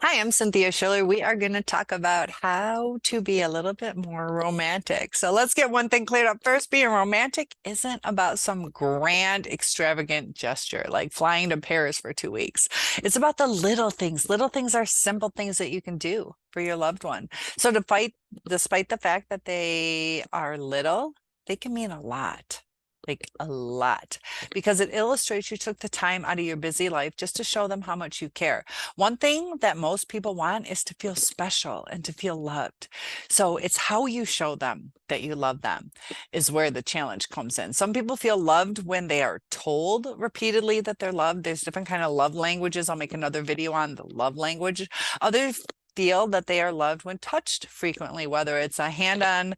Hi, I'm Cynthia Schiller. We are going to talk about how to be a little bit more romantic. So let's get one thing cleared up first. Being romantic isn't about some grand, extravagant gesture like flying to Paris for 2 weeks. It's about the little things. Little things are simple things that you can do for your loved one. So despite the fact that they are little, they can mean a lot. Like a lot, because it illustrates you took the time out of your busy life just to show them how much you care. One thing that most people want is to feel special and to feel loved. So it's how you show them that you love them is where the challenge comes in. Some people feel loved when they are told repeatedly that they're loved. There's different kind of love languages. I'll make another video on the love language. Others feel that they are loved when touched frequently, whether it's a hand on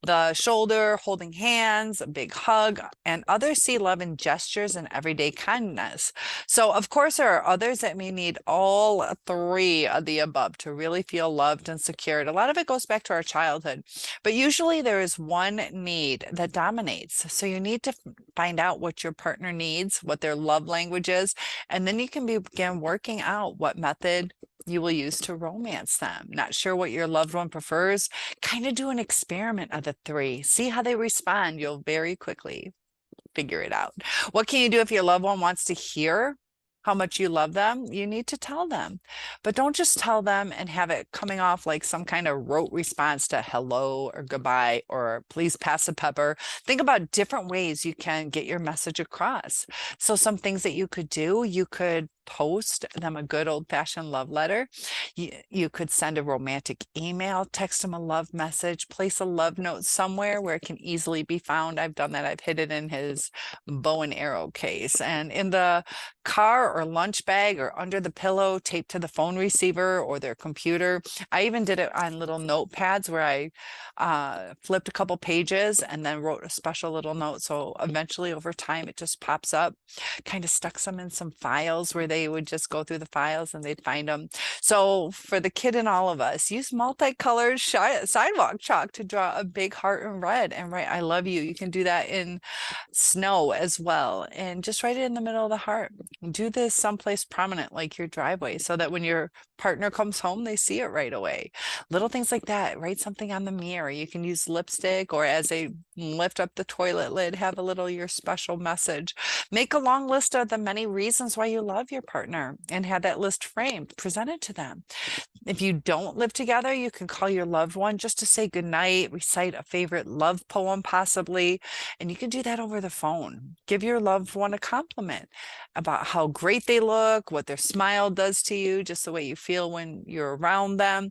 the shoulder, holding hands, a big hug, and others see love in gestures and everyday kindness. So, of course, there are others that may need all three of the above to really feel loved and secured. A lot of it goes back to our childhood, but usually there is one need that dominates. So, you need to find out what your partner needs, what their love language is, and then you can begin working out what method you will use to romance them. Not sure what your loved one prefers? Kind of do an experiment of the three. See how they respond. You'll very quickly figure it out. What can you do if your loved one wants to hear how much you love them? You need to tell them, but don't just tell them and have it coming off like some kind of rote response to hello or goodbye or please pass the pepper. Think about different ways you can get your message across. So some things that you could do, you could post them a good old-fashioned love letter. You could send a romantic email, text them a love message, place a love note somewhere where it can easily be found. I've done that. I've hid it in his bow and arrow case and in the car or lunch bag or under the pillow, taped to the phone receiver or their computer. I even did it on little notepads where I flipped a couple pages and then wrote a special little note. So eventually over time, it just pops up. Kind of stuck some in some files where they would just go through the files and they'd find them. So for the kid in all of us, use multicolored sidewalk chalk to draw a big heart in red and write, I love you. You can do that in snow as well. And just write it in the middle of the heart. Do this someplace prominent, like your driveway, so that when your partner comes home, they see it right away. Little things like that. Write something on the mirror. You can use lipstick, or as they lift up the toilet lid, have a little your special message. Make a long list of the many reasons why you love your partner and have that list framed, present it to them. If you don't live together, you can call your loved one just to say goodnight, recite a favorite love poem possibly, and you can do that over the phone. Give your loved one a compliment about how great they look, what their smile does to you, just the way you feel when you're around them.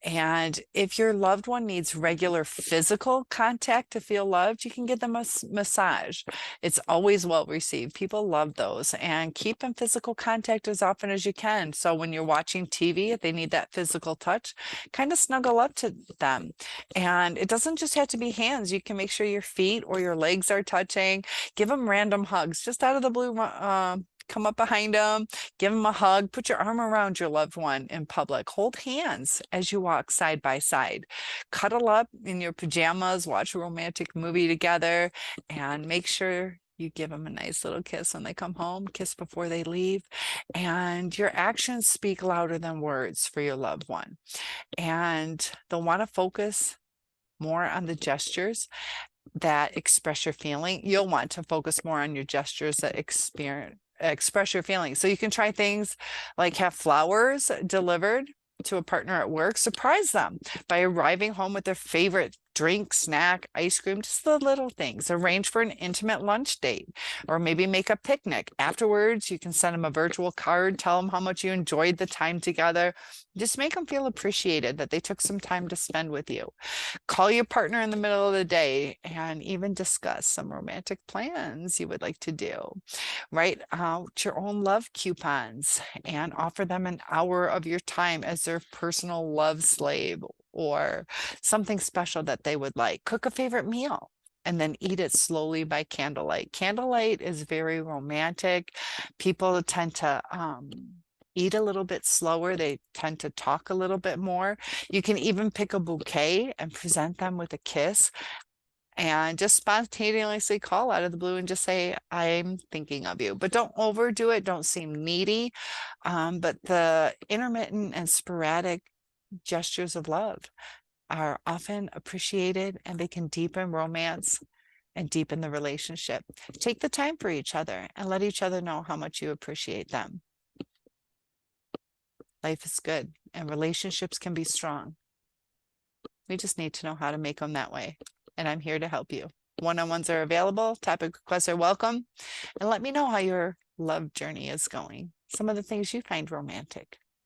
And if your loved one needs regular physical contact to feel loved, you can give them a massage. It's always well received. People love those, and keep in physical contact as often as you can. So when you're watching TV, if they need that physical touch, kind of snuggle up to them. And it doesn't just have to be hands. You can make sure your feet or your legs are touching. Give them random hugs just out of the blue. Come up behind them, give them a hug, put your arm around your loved one in public, hold hands as you walk side by side, cuddle up in your pajamas, watch a romantic movie together, and make sure you give them a nice little kiss when they come home, kiss before they leave. And your actions speak louder than words for your loved one. And they'll want to focus more on the gestures that express your feeling. You'll want to focus more on your gestures that express your feelings. So you can try things like have flowers delivered to a partner at work. Surprise them by arriving home with their favorite drink, snack, ice cream, just the little things. Arrange for an intimate lunch date, or maybe make a picnic. Afterwards, you can send them a virtual card, tell them how much you enjoyed the time together. Just make them feel appreciated that they took some time to spend with you. Call your partner in the middle of the day and even discuss some romantic plans you would like to do. Write out your own love coupons and offer them an hour of your time as their personal love slave, or something special that they would like. Cook a favorite meal and then eat it slowly by candlelight. Candlelight is very romantic. People tend to eat a little bit slower. They tend to talk a little bit more. You can even pick a bouquet and present them with a kiss and just spontaneously call out of the blue and just say, I'm thinking of you. But don't overdo it. Don't seem needy. But the intermittent and sporadic gestures of love are often appreciated, and they can deepen romance and deepen the relationship. Take the time for each other and let each other know how much you appreciate them. Life is good and relationships can be strong. We just need to know how to make them that way. And I'm here to help you. One-on-ones are available. Topic requests are welcome. And let me know how your love journey is going. Some of the things you find romantic.